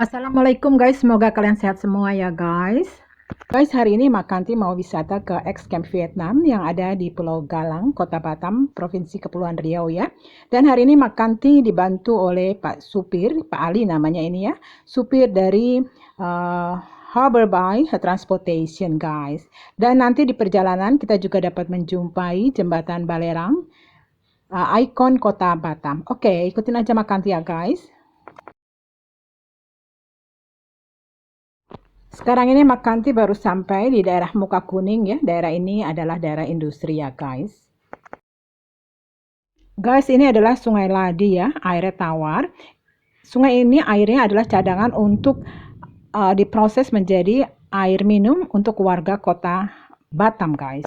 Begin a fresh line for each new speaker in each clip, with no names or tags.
Assalamualaikum guys, semoga kalian sehat semua ya guys. Guys, hari ini Makanti mau wisata ke X-Camp Vietnam yang ada di Pulau Galang, Kota Batam, Provinsi Kepulauan Riau ya. Dan hari ini Makanti dibantu oleh Pak Supir, Pak Ali namanya ini ya, supir dari Harbor Bay Transportation guys. Dan nanti di perjalanan kita juga dapat menjumpai Jembatan Balerang, ikon Kota Batam. Oke, ikutin aja Makanti ya guys. Sekarang ini Makanti baru sampai di daerah Muka Kuning ya. Daerah ini adalah daerah industri ya guys. Guys, ini adalah Sungai Ladi ya, airnya tawar. Sungai ini airnya adalah cadangan untuk diproses menjadi air minum untuk warga kota Batam guys.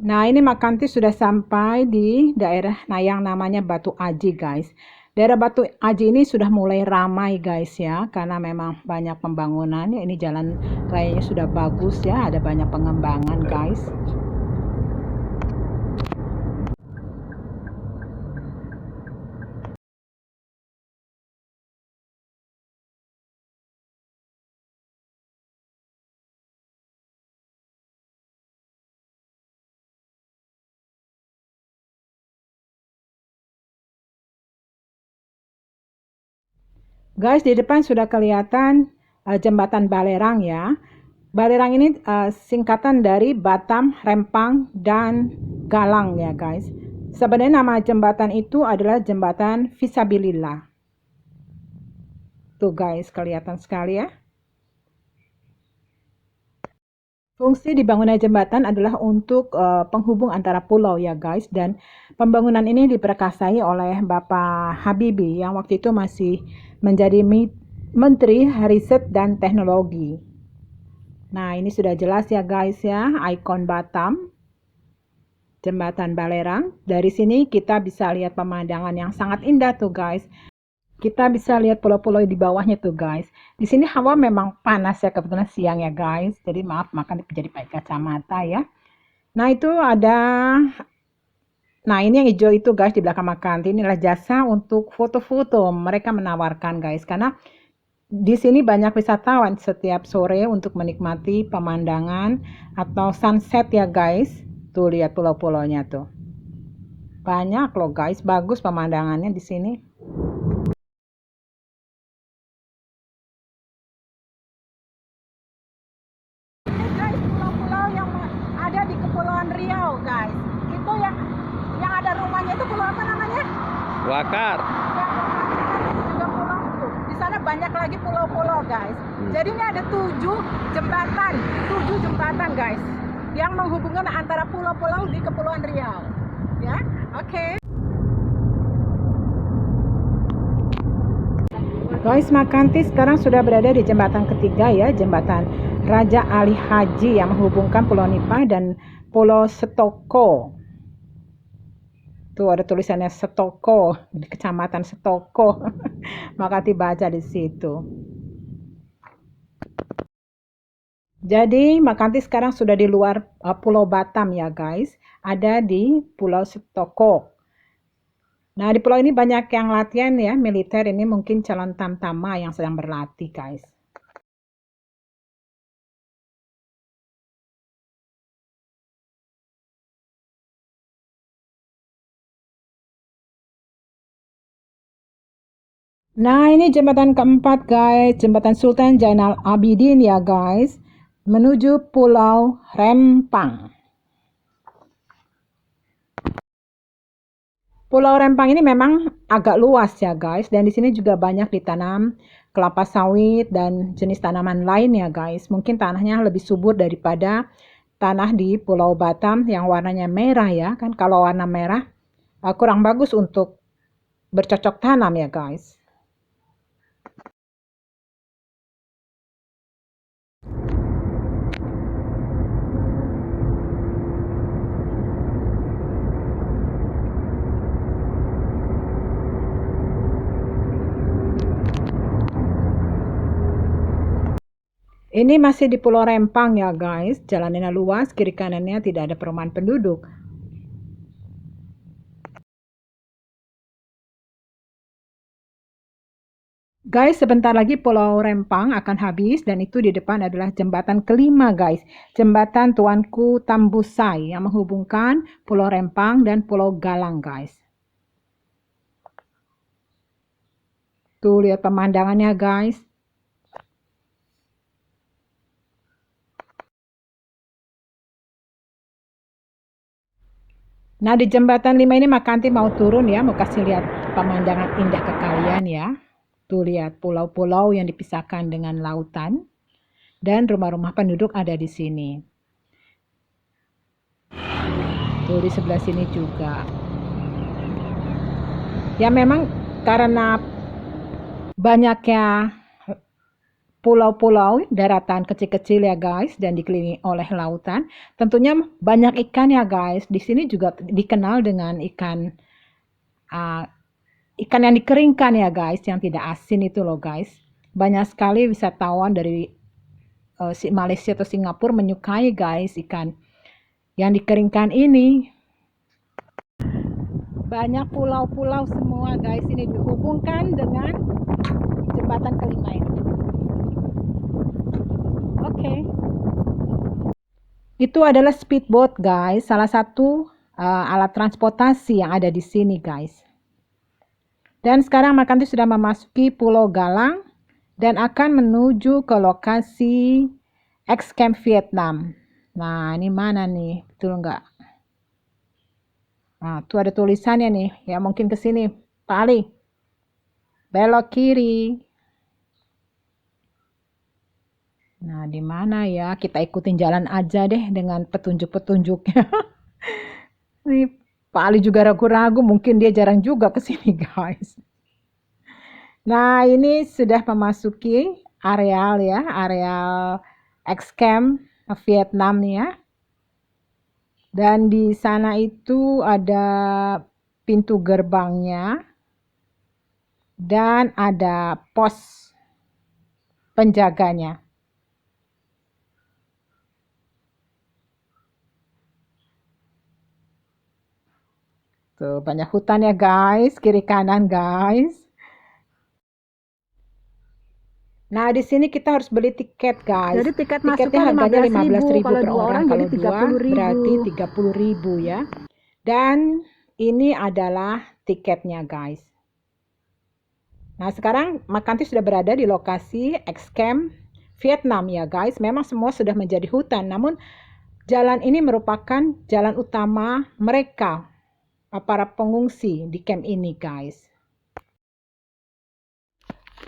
Nah, ini Makanti sudah sampai di daerah yang namanya Batu Aji, guys. Daerah Batu Aji ini sudah mulai ramai, guys, ya, karena memang banyak pembangunan. Ini jalan rayanya sudah bagus, ya, ada banyak pengembangan, guys. Guys, di depan sudah kelihatan jembatan Balerang ya. Balerang ini singkatan dari Batam, Rempang, dan Galang ya guys. Sebenarnya nama jembatan itu adalah jembatan Fisabilillah. Tuh guys, kelihatan sekali ya. Fungsi dibangunnya jembatan adalah untuk penghubung antara pulau ya guys, dan pembangunan ini diperkasai oleh Bapak Habibie yang waktu itu masih menjadi Menteri Riset dan Teknologi. Nah, ini sudah jelas ya guys ya, ikon Batam, Jembatan Balerang. Dari sini kita bisa lihat pemandangan yang sangat indah tuh guys. Kita bisa lihat pulau-pulau di bawahnya tuh guys. Di sini hawa memang panas ya, kebetulan siang ya guys. Jadi maaf makan jadi pakai kacamata ya. Nah itu ada, nah ini yang hijau itu guys di belakang Makanti. Inilah jasa untuk foto-foto. Mereka menawarkan guys, karena di sini banyak wisatawan setiap sore untuk menikmati pemandangan atau sunset ya guys. Tuh lihat pulau-pulaunya tuh. Banyak loh guys, bagus pemandangannya di sini. Ada di Kepulauan Riau guys, itu yang ada rumahnya itu pulau apa namanya?
Wakar.
Juga pulau itu. Di sana banyak lagi pulau-pulau guys. Jadi ini ada 7 jembatan guys yang menghubungkan antara pulau-pulau di Kepulauan Riau. Ya, oke. Guys, Makanti sekarang sudah berada di jembatan ketiga ya, jembatan Raja Ali Haji yang menghubungkan Pulau Nipah dan Pulau Setoko. Tuh ada tulisannya Setoko, di Kecamatan Setoko. Makanti baca di situ. Jadi Makanti sekarang sudah di luar Pulau Batam ya guys, ada di Pulau Setoko. Nah, di pulau ini banyak yang latihan ya, militer. Ini mungkin calon tamtama yang sedang berlatih, guys. Nah, ini jembatan keempat, guys. Jembatan Sultan Zainal Abidin ya, guys. Menuju Pulau Rempang. Pulau Rempang ini memang agak luas ya, guys. Dan di sini juga banyak ditanam kelapa sawit dan jenis tanaman lain ya, guys. Mungkin tanahnya lebih subur daripada tanah di Pulau Batam yang warnanya merah ya. Kan kalau warna merah kurang bagus untuk bercocok tanam ya, guys. Ini masih di Pulau Rempang ya guys, jalannya luas, kiri kanannya tidak ada perumahan penduduk. Guys, sebentar lagi Pulau Rempang akan habis dan itu di depan adalah jembatan kelima guys. Jembatan Tuanku Tambusai yang menghubungkan Pulau Rempang dan Pulau Galang guys. Tuh lihat pemandangannya guys. Nah di jembatan 5 ini Makanti mau turun ya, mau kasih lihat pemandangan indah ke kalian ya. Tuh lihat pulau-pulau yang dipisahkan dengan lautan dan rumah-rumah penduduk ada di sini. Tuh di sebelah sini juga. Ya memang karena banyaknya pulau-pulau daratan kecil-kecil ya guys dan dikelilingi oleh lautan, tentunya banyak ikan ya guys. Di sini juga dikenal dengan ikan uh, ikan yang dikeringkan ya guys, yang tidak asin itu loh guys. Banyak sekali wisatawan dari Malaysia atau Singapura menyukai guys ikan yang dikeringkan ini. Banyak pulau-pulau semua guys, ini dihubungkan dengan jembatan kelima ini. Oke. Itu adalah speedboat guys, salah satu alat transportasi yang ada di sini guys. Dan sekarang Makanti sudah memasuki Pulau Galang dan akan menuju ke lokasi X-Camp Vietnam. Nah, ini mana nih? Betul nggak? Nah, tuh ada tulisannya nih. Ya, mungkin ke sini. Pak Ali. Belok kiri. Nah, di mana ya? Kita ikutin jalan aja deh dengan petunjuk-petunjuknya. Nih, Pak Ali juga ragu-ragu. Mungkin dia jarang juga ke sini, guys. Nah, ini sudah memasuki areal ya, areal X-Camp Vietnam ya. Dan di sana itu ada pintu gerbangnya dan ada pos penjaganya. Tuh, banyak hutan ya guys, kiri kanan guys. Nah, di sini kita harus beli tiket, guys.
Jadi tiket
tiketnya
masuknya
harganya 15.000
kalau
per
dua
orang,
jadi
kalau dua
30.000.
berarti 30.000 ya. Dan ini adalah tiketnya, guys. Nah, sekarang Makanti sudah berada di lokasi X-Camp Vietnam ya, guys. Memang semua sudah menjadi hutan, namun jalan ini merupakan jalan utama mereka, para pengungsi di camp ini, guys.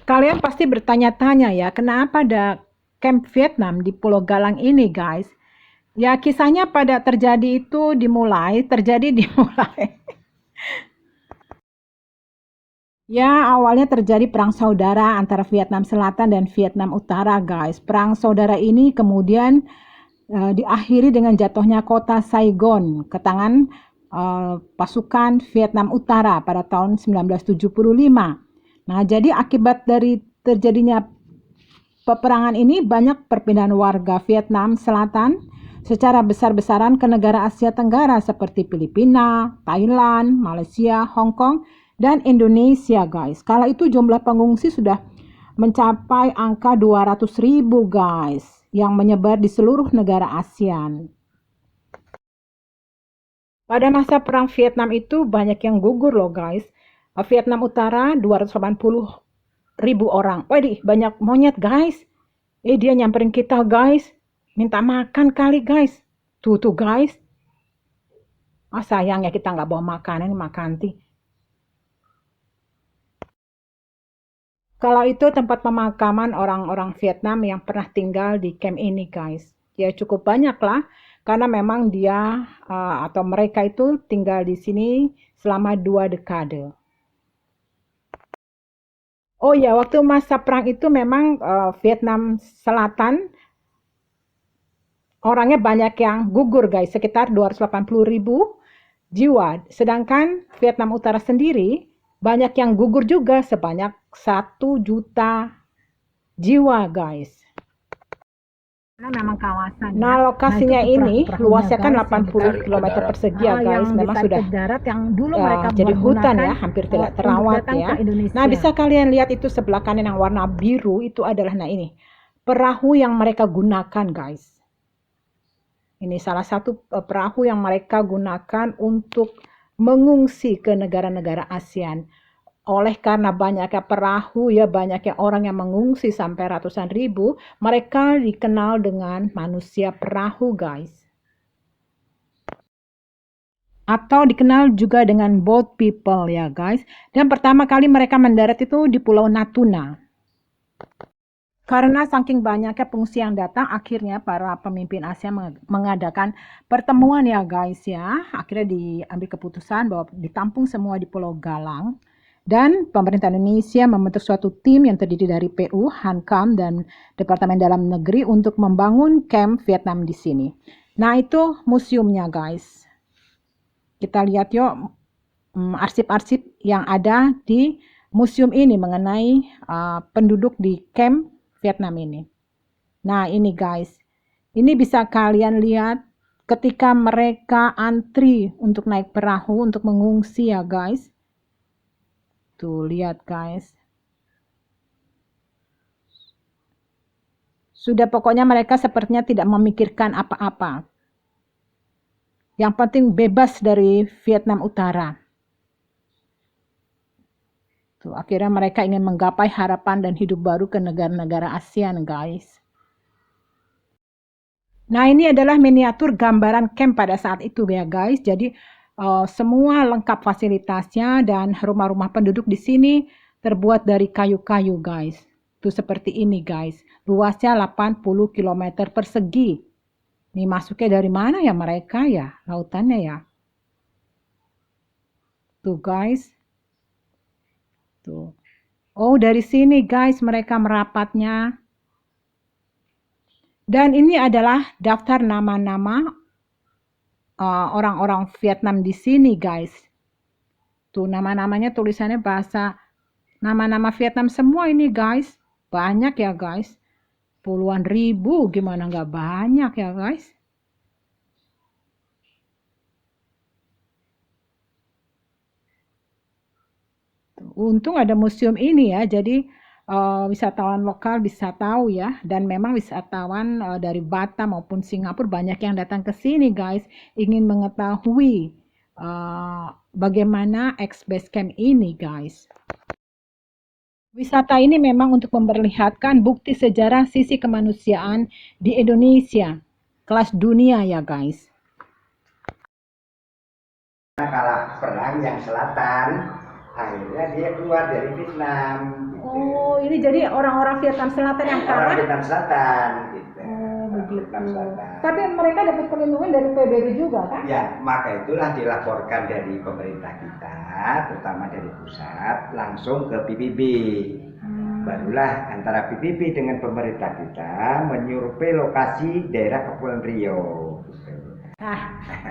Kalian pasti bertanya-tanya ya, kenapa ada camp Vietnam di Pulau Galang ini, guys? Ya, kisahnya pada terjadi dimulai. Ya, awalnya terjadi perang saudara antara Vietnam Selatan dan Vietnam Utara, guys. Perang saudara ini kemudian diakhiri dengan jatuhnya kota Saigon ke tangan pasukan Vietnam Utara pada tahun 1975. Nah, jadi akibat dari terjadinya peperangan ini banyak perpindahan warga Vietnam Selatan secara besar-besaran ke negara Asia Tenggara seperti Filipina, Thailand, Malaysia, Hong Kong, dan Indonesia, guys. Kala itu jumlah pengungsi sudah mencapai angka 200.000, guys, yang menyebar di seluruh negara ASEAN. Pada masa perang Vietnam itu banyak yang gugur loh, guys. Vietnam Utara 280.000 orang. Waduh, banyak monyet, guys. Dia nyamperin kita, guys. Minta makan kali, guys. Tuh, guys. Sayang ya kita nggak bawa makanan, Makanti. Kalau itu tempat pemakaman orang-orang Vietnam yang pernah tinggal di camp ini, guys. Ya cukup banyak lah, karena memang dia atau mereka itu tinggal di sini selama 2 dekade. Oh ya, waktu masa perang itu memang Vietnam Selatan orangnya banyak yang gugur, guys, sekitar 280.000 jiwa. Sedangkan Vietnam Utara sendiri banyak yang gugur juga sebanyak 1 juta jiwa, guys. Memang kawasan. Nah, lokasinya ini luasnya kan 80 km persegi ya guys. Memang sudah darat yang dulu mereka jadi hutan ya, hampir tidak terawat ya. Nah, bisa kalian lihat itu sebelah kanan yang warna biru itu adalah ini perahu yang mereka gunakan guys. Ini salah satu perahu yang mereka gunakan untuk mengungsi ke negara-negara ASEAN. Oleh karena banyaknya perahu ya, banyaknya orang yang mengungsi sampai ratusan ribu, mereka dikenal dengan manusia perahu guys. Atau dikenal juga dengan boat people ya guys. Dan pertama kali mereka mendarat itu di Pulau Natuna. Karena saking banyaknya pengungsi yang datang, akhirnya para pemimpin Asia mengadakan pertemuan ya guys ya. Akhirnya diambil keputusan bahwa ditampung semua di Pulau Galang. Dan pemerintah Indonesia membentuk suatu tim yang terdiri dari PU, Hankam, dan Departemen Dalam Negeri untuk membangun camp Vietnam di sini. Nah, itu museumnya guys. Kita lihat yuk arsip-arsip yang ada di museum ini mengenai penduduk di camp Vietnam ini. Nah, ini guys. Ini bisa kalian lihat ketika mereka antri untuk naik perahu untuk mengungsi ya guys. Tuh, lihat guys. Sudah pokoknya mereka sepertinya tidak memikirkan apa-apa. Yang penting bebas dari Vietnam Utara. Tuh, akhirnya mereka ingin menggapai harapan dan hidup baru ke negara-negara ASEAN guys. Nah, ini adalah miniatur gambaran camp pada saat itu ya guys. Jadi semua lengkap fasilitasnya dan rumah-rumah penduduk di sini terbuat dari kayu-kayu guys. Tuh seperti ini guys. Luasnya 80 km persegi. Ini masuknya dari mana ya mereka ya? Lautannya ya. Tuh guys. Tuh. Oh, dari sini guys mereka merapatnya. Dan ini adalah daftar nama-nama orang-orang Vietnam di sini guys. Tuh nama-namanya tulisannya bahasa nama-nama Vietnam semua ini guys. Banyak ya guys. Puluhan ribu, gimana nggak banyak ya guys. Tuh, untung ada museum ini ya. Jadi wisatawan lokal bisa tahu ya, dan memang wisatawan dari Batam maupun Singapura banyak yang datang ke sini guys, ingin mengetahui bagaimana ex-base camp ini guys. Wisata ini memang untuk memperlihatkan bukti sejarah sisi kemanusiaan di Indonesia, kelas dunia ya guys.
Kalah perang yang selatan, akhirnya dia keluar dari Vietnam. Gitu.
Oh, ini jadi orang-orang Vietnam Selatan yang kalah?
Orang Vietnam Selatan. Gitu.
Oh, begitu.
Vietnam Selatan.
Tapi mereka dapat perlindungan dari PBB juga kan?
Ya, maka itulah dilaporkan dari pemerintah kita, terutama dari pusat, langsung ke PBB. Barulah antara PBB dengan pemerintah kita menyurvei lokasi daerah Kepulauan Riau.
Nah,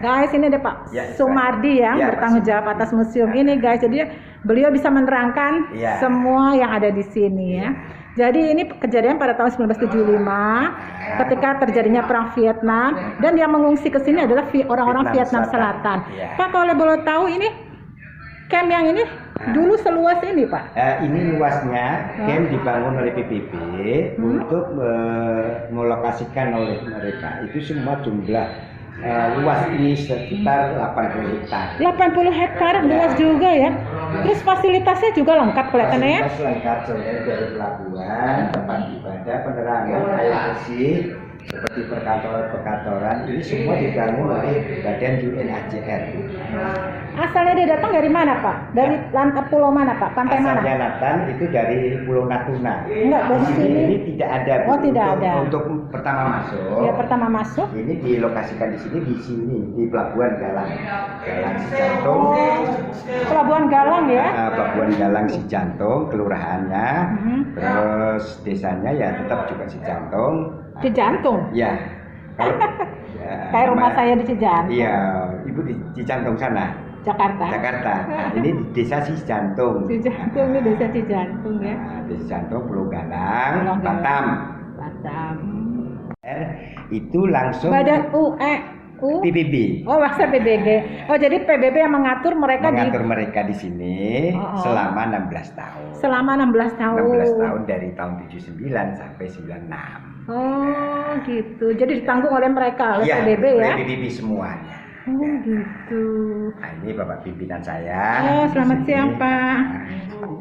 guys, ini ada Pak Sumardi ya, bertanggung jawab atas museum ini guys. Jadi beliau bisa menerangkan semua yang ada di sini ya. Jadi ini kejadian pada tahun 1975 ketika terjadinya perang Vietnam, dan yang mengungsi ke sini adalah orang-orang Vietnam Selatan. Pak, kalau boleh tahu ini camp yang ini dulu seluas ini Pak?
Ini luasnya camp dibangun oleh PBB untuk melokasikan oleh mereka. Itu semua jumlah luas ini sekitar 80 hektar.
80 hektar luas juga ya. Terus fasilitasnya juga lengkap kelihatannya ya.
Fasilitas lengkap dari pelabuhan, tempat ibadah, penerangan, air bersih, seperti perkantoran-perkantoran. Ini semua dibangun oleh Badan UNHCR.
Asalnya dia datang dari mana Pak? Dari pulau mana Pak? Pantai mana?
Asalnya Nathan itu dari Pulau Natuna.
Enggak, dari sini.
Ini tidak ada.
Oh, tidak ada.
Untuk pertama masuk.
Ya, pertama masuk.
Ini dilokasikan di sini di Pelabuhan Galang. Galang Sijantung.
Pelabuhan Galang ya?
Pelabuhan Galang Sijantung, kelurahannya. Terus desanya ya tetap juga Sijantung.
Cijantung?
Ya. Kalau
kayak rumah saya di Cijantung.
Iya, Ibu di Cijantung sana.
Jakarta.
Nah, ini di desa Cijantung.
Cijantung ini desa Cijantung ya.
Desa Cijantung, Pulau Galang, Batam.
Batam.
itu langsung
Badan
PBB.
Oh, maksudnya PBB. Oh, jadi PBB yang mengatur mereka
mereka di sini selama 16 tahun.
Selama 16 tahun.
16 tahun dari tahun 79 sampai 96.
Oh, gitu. Jadi ditanggung oleh mereka, oleh
ya,
PBB ya?
PBB semuanya.
Oh, gitu.
Nah, ini Bapak pimpinan saya.
Oh, selamat siang, Pak.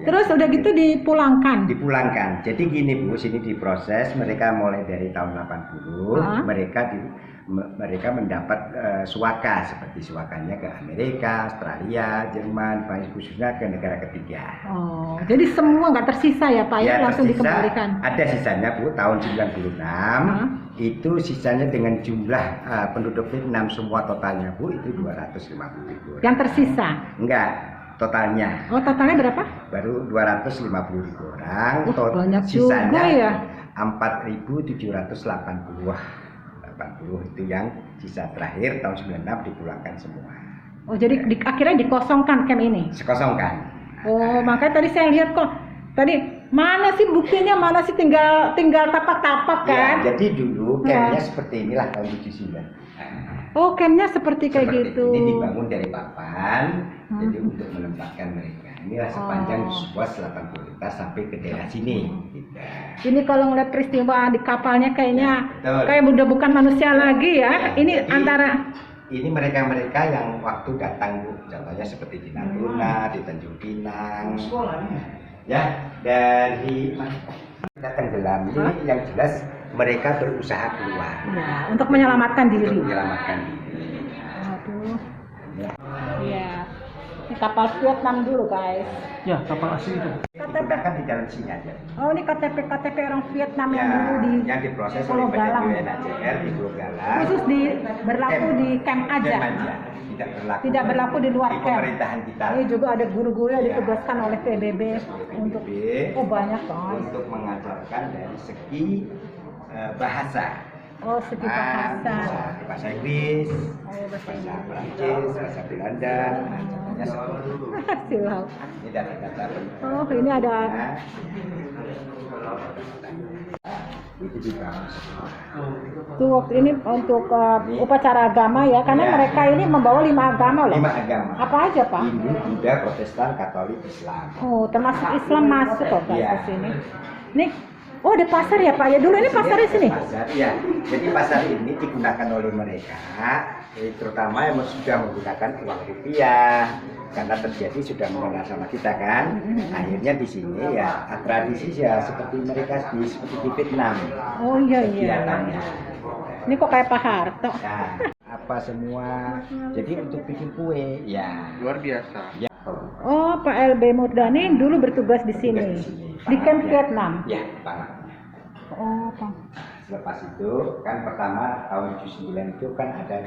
Terus udah gitu dipulangkan?
Dipulangkan. Jadi gini Bu, sini diproses, mereka mulai dari tahun 80, mereka mendapat suaka, seperti suakanya ke Amerika, Australia, Jerman, khususnya ke negara ketiga.
Oh, jadi semua nggak tersisa ya Pak ya, langsung
tersisa,
dikembalikan?
Ada sisanya Bu, tahun 96, itu sisanya dengan jumlah penduduk Vietnam semua totalnya Bu, itu 250 ribu.
Yang tersisa?
Enggak, totalnya.
Oh, totalnya berapa?
Baru 250 ribu orang.
Banyak
sisanya
juga ya.
4.780. 80 itu yang sisa terakhir tahun 96 dipulangkan semua.
Oh, jadi akhirnya dikosongkan camp ini?
Sekosongkan.
Oh, makanya tadi saya lihat kok. Tadi mana sih buktinya, mana sih tinggal tapak-tapak kan?
Ya, jadi dulu campnya seperti inilah tahun 79.
Oh, campnya seperti kayak gitu.
Ini dibangun dari papan, jadi untuk menempatkan mereka. Inilah sepanjang sebuah selatan lintas sampai ke daerah sini. Gitu.
Ini kalau ngeliat peristiwa di kapalnya kayaknya kayak udah bukan manusia lagi ya. Ini antara
ini mereka-mereka yang waktu datang Bu, contohnya seperti di Natuna, di Tanjung Pinang, ya, dari datang tenggelam ini yang jelas mereka berusaha keluar.
Ya, untuk menyelamatkan diri.
Untuk menyelamatkan diri.
Aduh. Iya. Ini kapal Vietnam dulu guys.
Ya, kapal asli itu.
KTP kan di dalam sini aja.
Oh, ini KTP yang Vietnam yang dulu
yang diproses
Pulau
oleh
Galang.
UNHCR di Pulau Galang.
Khusus berlaku di camp aja. Tidak berlaku di luar camp.
Pemerintahan kita.
Ini juga ada guru-guru yang ditugaskan oleh PBB untuk banyak kan.
Untuk mengajarkan dari segi bahasa.
Oh, segi bahasa.
Bahasa Inggris,
bahasa
Prancis, bahasa Belanda. Contohnya seperti
Silau.
ini data-data.
Oh, ini ada.
Itu juga.
Tuh waktu ini untuk upacara agama ya, karena mereka ini membawa 5 agama loh.
5 agama.
Apa aja Pak?
Hindu, Buddha, Protestan, Katolik, Islam.
Oh, termasuk Islam masuk kok ke sini. Nih, oh ada pasar ya Pak ya? Dulu ini pasar di sini?
Pasar, ya. Jadi pasar ini digunakan oleh mereka, terutama yang sudah menggunakan uang rupiah. Karena terjadi sudah mengenal sama kita kan, akhirnya di sini ya tradisi ya seperti mereka seperti di Vietnam.
Oh iya. Ini kok kayak Pak Harto.
Nah, apa semua. Jadi untuk bikin kue ya
Luar biasa.
ya.
Oh, Pak LB Murdani dulu bertugas di sini. Di camp Vietnam.
Ya, Pak.
Oh, Pak.
Lepas itu kan pertama tahun 79 itu kan ada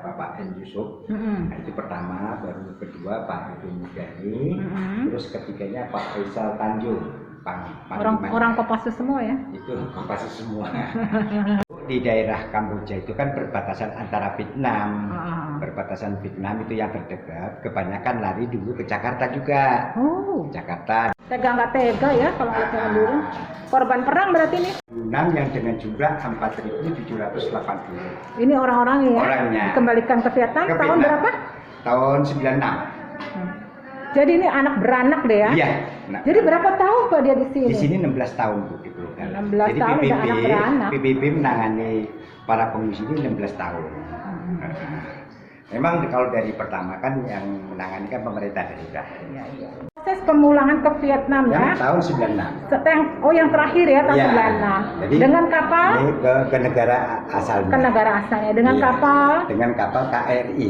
Bapak M. Yusuf. Nah, itu pertama, baru kedua Pak Ibu Mudani, terus ketiganya Pak Faisal Tanjung.
Orang Kopassus semua ya?
Itu Kopassus semua. Di daerah Kamboja itu kan perbatasan antara Vietnam. Perbatasan Vietnam itu yang terdekat, kebanyakan lari dulu ke Jakarta juga.
Oh,
Jakarta.
Tega nggak tega ya kalau jalan dulu. Korban perang berarti nih?
Yang dengan jumlah 4.780.
Ini orang-orang ya?
Orangnya.
Dikembalikan ke Vietnam tahun berapa?
Tahun 96.
Jadi ini anak beranak deh ya?
Iya.
Nah, jadi berapa tahun Pak dia di sini?
Di sini 16 tahun Bu di Pulau Galang.
16 tahun udah anak beranak.
PBB menangani para pengungsi ini 16 tahun. Memang kalau dari pertama kan yang menangani kan pemerintah daerah.
Iya. Proses pemulangan ke Vietnam ya?
Tahun 96.
Yang terakhir ya tahun 96.
Jadi,
dengan kapal?
Ke negara asalnya.
Ke negara asalnya. Dengan kapal?
Dengan kapal KRI.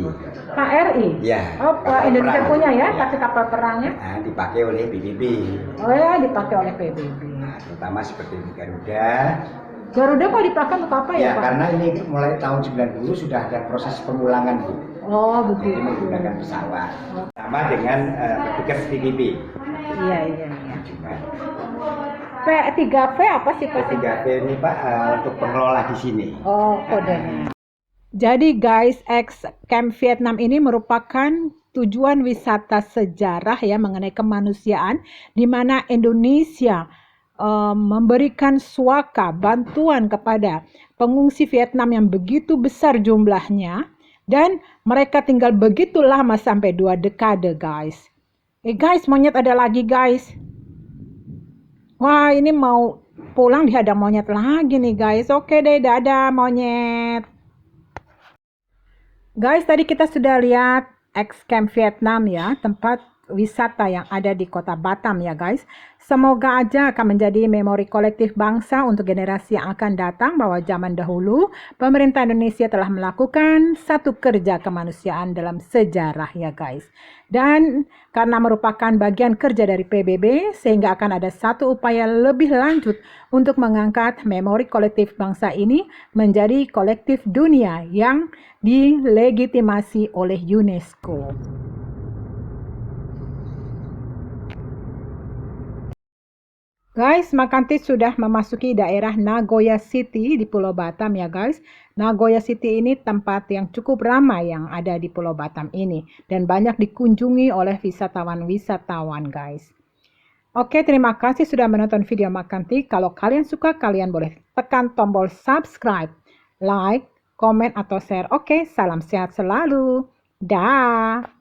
KRI?
Iya.
Oh, Indonesia punya ya, tapi kapal perangnya?
Nah, dipakai oleh PBB.
Oh ya, dipakai oleh PBB.
Nah, terutama seperti di Garuda.
Garuda kok dipakai untuk apa ya, Pak?
Karena ini mulai tahun 90 sudah ada proses pemulangan Bu.
Oh, begitu.
Jadi menggunakan pesawat. Sama dengan petugas PBB.
Iya. P3V apa sih Pak?
P3V ini Pak untuk pengelola di sini.
Oh, kodenya. Jadi guys, Camp Vietnam ini merupakan tujuan wisata sejarah ya mengenai kemanusiaan di mana Indonesia memberikan suaka bantuan kepada pengungsi Vietnam yang begitu besar jumlahnya, dan mereka tinggal begitu lama sampai 2 dekade, guys. Guys, monyet ada lagi, guys. Wah, ini mau pulang dihadang monyet lagi nih, guys. Oke deh, dadah monyet. Guys, tadi kita sudah lihat X-Camp Vietnam ya, tempat wisata yang ada di kota Batam ya guys. Semoga aja akan menjadi memori kolektif bangsa untuk generasi yang akan datang, bahwa zaman dahulu pemerintah Indonesia telah melakukan satu kerja kemanusiaan dalam sejarah ya guys. Dan karena merupakan bagian kerja dari PBB, sehingga akan ada satu upaya lebih lanjut untuk mengangkat memori kolektif bangsa ini menjadi kolektif dunia yang dilegitimasi oleh UNESCO. Guys, Makanti sudah memasuki daerah Nagoya City di Pulau Batam ya guys. Nagoya City ini tempat yang cukup ramai yang ada di Pulau Batam ini, dan banyak dikunjungi oleh wisatawan-wisatawan guys. Oke, terima kasih sudah menonton video Makanti. Kalau kalian suka, kalian boleh tekan tombol subscribe, like, komen, atau share. Oke, salam sehat selalu. Dah.